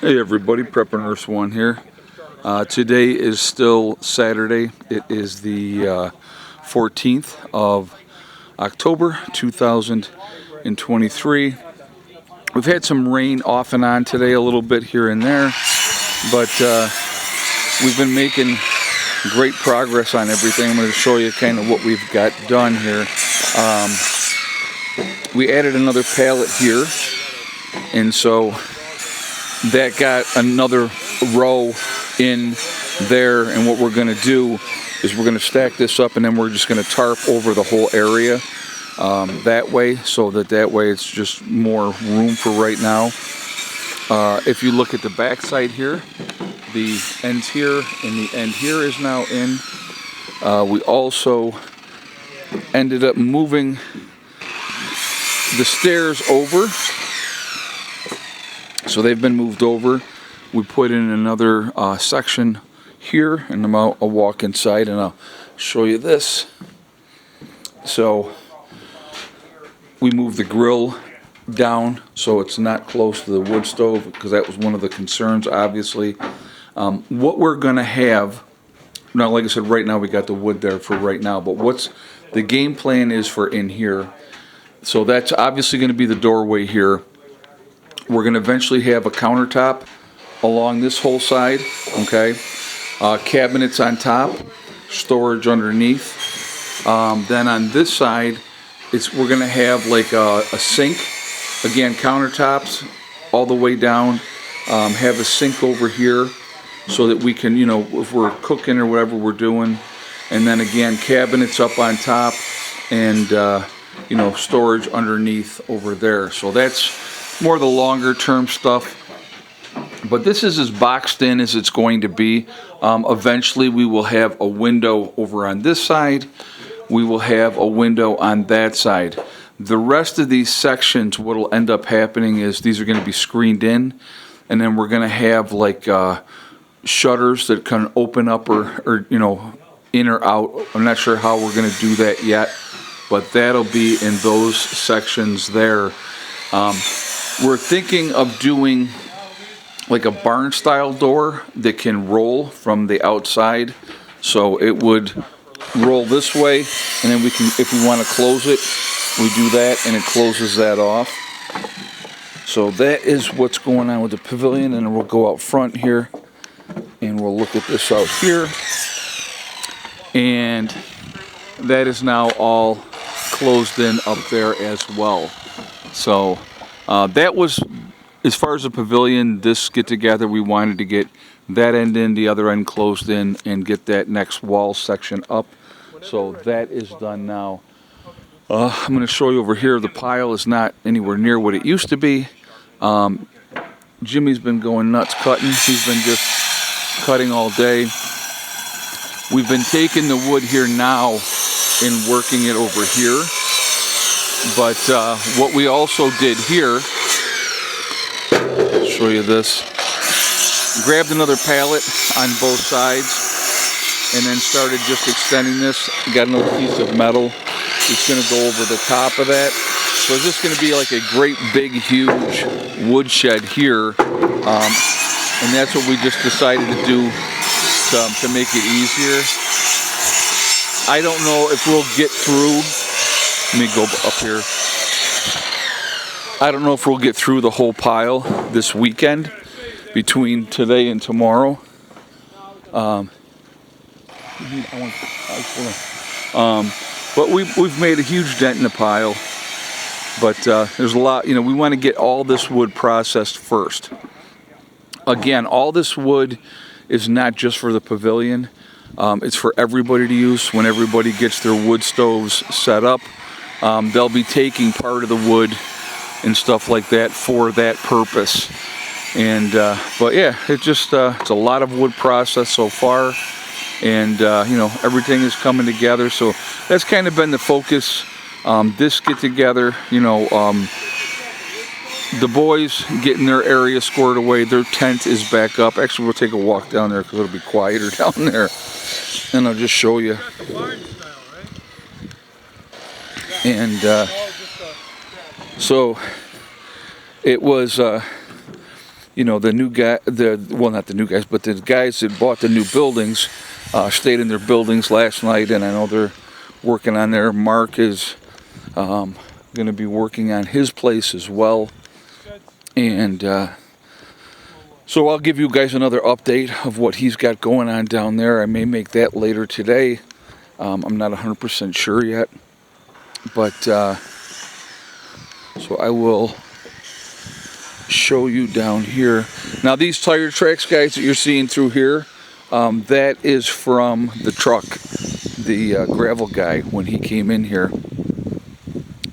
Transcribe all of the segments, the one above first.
Hey everybody, Prepper Nurse 1 here. Today is still Saturday. It is the 14th of October 2023. We've had some rain off and on today, a little bit here and there, but we've been making great progress on everything. I'm going to show you kind of what we've got done here. We added another pallet here, and so that got another row in there, and what we're going to do is we're going to stack this up, and then we're just going to tarp over the whole area that way, so that way it's just more room for right now. If you look at the back side here, the ends here and the end here is now in. We also ended up moving the stairs over, so they've been moved over. We put in another section here, and I'll walk inside and I'll show you this. So we moved the grill down so it's not close to the wood stove, because that was one of the concerns, obviously. What we're going to have now, like I said, right now we got the wood there for right now, but what's the game plan is for in here. So that's obviously going to be the doorway here. We're going to eventually have a countertop along this whole side, okay? Cabinets on top, storage underneath. Then on this side, we're going to have like a sink. Again, countertops all the way down. Have a sink over here so that we can, you know, if we're cooking or whatever we're doing. And then again, cabinets up on top, and you know, storage underneath over there. So that's more the longer term stuff, but this is as boxed in as it's going to be. Eventually we will have a window over on this side. We will have a window on that side. The rest of these sections, what will end up happening is these are going to be screened in, and then we're going to have like shutters that can open up or you know, in or out. I'm not sure how we're going to do that yet, but that'll be in those sections there. We're thinking of doing like a barn style door that can roll from the outside. So it would roll this way, and then we can, if we want to close it, we do that and it closes that off. So that is what's going on with the pavilion, and we'll go out front here and we'll look at this out here. And that is now all closed in up there as well. So that was, as far as the pavilion, this get together, we wanted to get that end in, the other end closed in, and get that next wall section up. So that is done now. I'm going to show you over here. The pile is not anywhere near what it used to be. Jimmy's been going nuts cutting. He's been just cutting all day. We've been taking the wood here now and working it over here. But what we also did here, I'll show you this, grabbed another pallet on both sides and then started just extending this. Got another piece of metal. It's going to go over the top of that. So it's just going to be like a great big huge wood shed here. And that's what we just decided to do to make it easier. I don't know if we'll get through. Let me go up here. I don't know if we'll get through the whole pile this weekend between today and tomorrow. But we've made a huge dent in the pile. But there's a lot, you know, we want to get all this wood processed first. Again, all this wood is not just for the pavilion. It's for everybody to use. When everybody gets their wood stoves set up, they'll be taking part of the wood and stuff like that for that purpose. And but yeah, it's a lot of wood processed so far, and you know, everything is coming together. So that's kind of been the focus. This get together, you know, the boys getting their area squared away. Their tent is back up. Actually, we'll take a walk down there because it'll be quieter down there, and I'll just show you. And so it was you know, the new guy, well, not the new guys, but the guys that bought the new buildings stayed in their buildings last night, and I know they're working on there. Mark is going to be working on his place as well, and so I'll give you guys another update of what he's got going on down there. I may make that later today. I'm not 100% sure yet, but so I will show you down here. Now these tire tracks, guys, that you're seeing through here, that is from the truck, the gravel guy, when he came in here.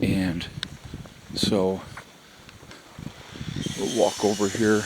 And so we'll walk over here.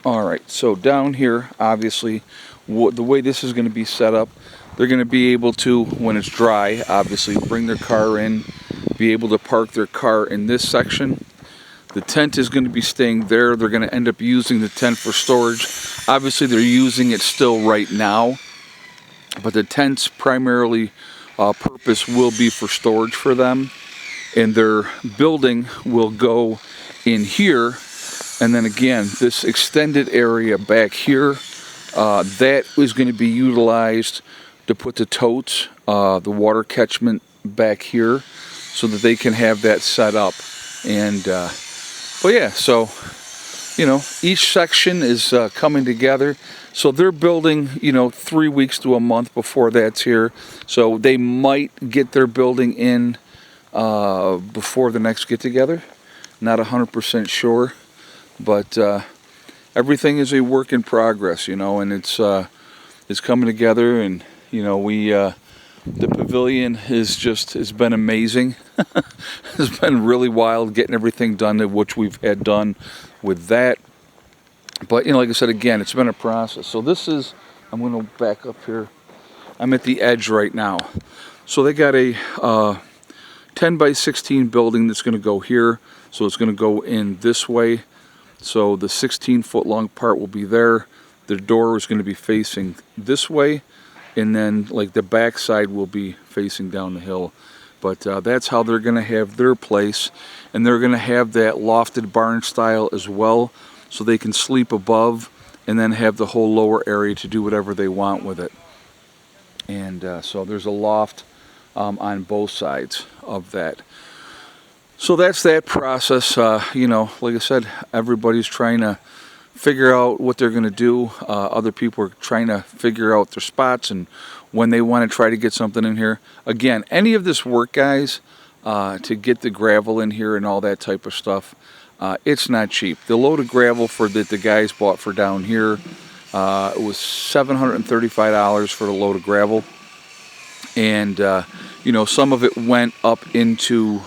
All right, so down here, obviously, the way this is going to be set up, they're going to be able to, when it's dry, obviously, bring their car in, be able to park their car in this section. The tent is going to be staying there. They're going to end up using the tent for storage. Obviously, they're using it still right now, but the tent's primarily purpose will be for storage for them. And their building will go in here. And then again, this extended area back here, that is going to be utilized to put the totes, the water catchment back here, so that they can have that set up. And but yeah, so you know, each section is coming together. So they're building, you know, 3 weeks to a month before that's here. So they might get their building in before the next get together. Not 100% sure. But everything is a work in progress, you know, and it's coming together. And you know, the pavilion has been amazing. It's been really wild getting everything done which we've had done with that. But you know, like I said, again, it's been a process. So this is, I'm going to back up here. I'm at the edge right now. So they got a 10 by 16 building that's going to go here. So it's going to go in this way. So the 16-foot long part will be there. The door is going to be facing this way, and then like the back side will be facing down the hill. But that's how they're going to have their place, and they're going to have that lofted barn style as well, so they can sleep above and then have the whole lower area to do whatever they want with it. And so there's a loft on both sides of that. So that's that process. You know, like I said, everybody's trying to figure out what they're going to do. Other people are trying to figure out their spots and when they want to try to get something in here. Again, any of this work, guys, to get the gravel in here and all that type of stuff, it's not cheap. The load of gravel that the guys bought for down here, it was $735 for the load of gravel. And, you know, some of it went up into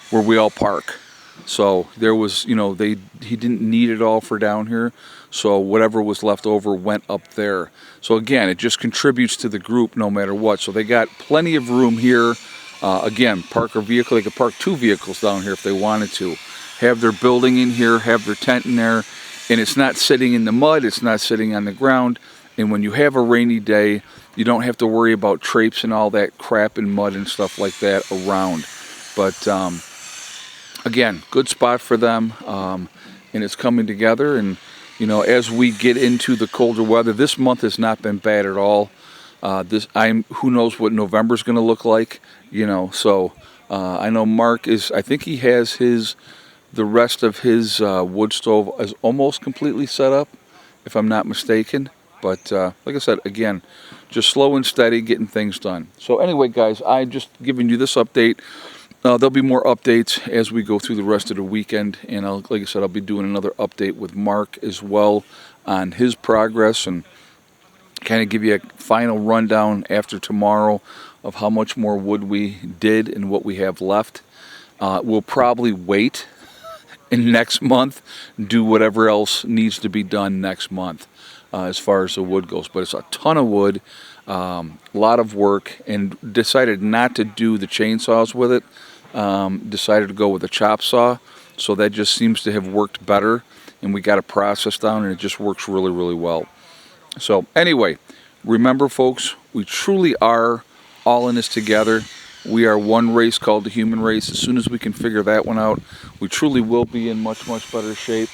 where we all park. So there was, you know, he didn't need it all for down here. So whatever was left over went up there. So again, it just contributes to the group no matter what. So they got plenty of room here. Again, park a vehicle. They could park 2 vehicles down here if they wanted to. Have their building in here, have their tent in there. And it's not sitting in the mud. It's not sitting on the ground. And when you have a rainy day, you don't have to worry about traipse and all that crap and mud and stuff like that around. But again, good spot for them, and it's coming together. And you know, as we get into the colder weather, this month has not been bad at all. Who knows what November's going to look like? You know, so I know Mark I think he has the rest of his wood stove is almost completely set up, if I'm not mistaken. But like I said, again, just slow and steady getting things done. So anyway, guys, I just giving you this update. There'll be more updates as we go through the rest of the weekend. And like I said, I'll be doing another update with Mark as well on his progress, and kind of give you a final rundown after tomorrow of how much more wood we did and what we have left. We'll probably wait in next month, do whatever else needs to be done next month as far as the wood goes. But it's a ton of wood, a lot of work, and decided not to do the chainsaws with it. Decided to go with a chop saw, so that just seems to have worked better, and we got a process down, and it just works really, really well. So anyway, remember folks, we truly are all in this together. We are one race called the human race. As soon as we can figure that one out, we truly will be in much, much better shape.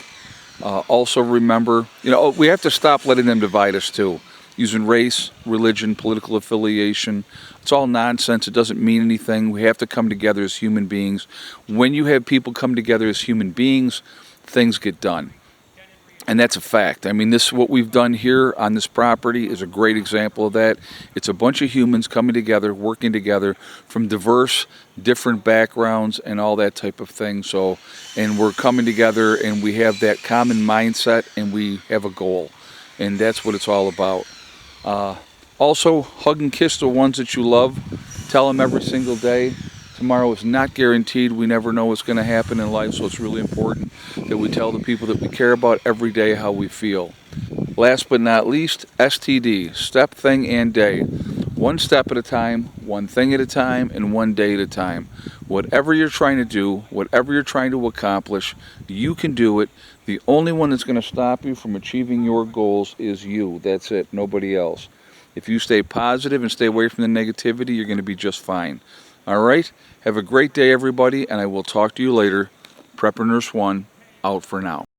Also remember, we have to stop letting them divide us too. Using race, religion, political affiliation. It's all nonsense. It doesn't mean anything. We have to come together as human beings. When you have people come together as human beings, things get done. And that's a fact. I mean, what we've done here on this property is a great example of that. It's a bunch of humans coming together, working together from diverse, different backgrounds and all that type of thing. And we're coming together and we have that common mindset and we have a goal. And that's what it's all about. Also, hug and kiss the ones that you love. Tell them every single day. Tomorrow is not guaranteed. We never know what's going to happen in life, so it's really important that we tell the people that we care about every day how we feel. Last but not least, STD, step, thing, and day. One step at a time, one thing at a time, and one day at a time. Whatever you're trying to do, whatever you're trying to accomplish, you can do it. The only one that's going to stop you from achieving your goals is you. That's it, nobody else. If you stay positive and stay away from the negativity, you're going to be just fine. All right? Have a great day, everybody, and I will talk to you later. Prepper Nurse 1, out for now.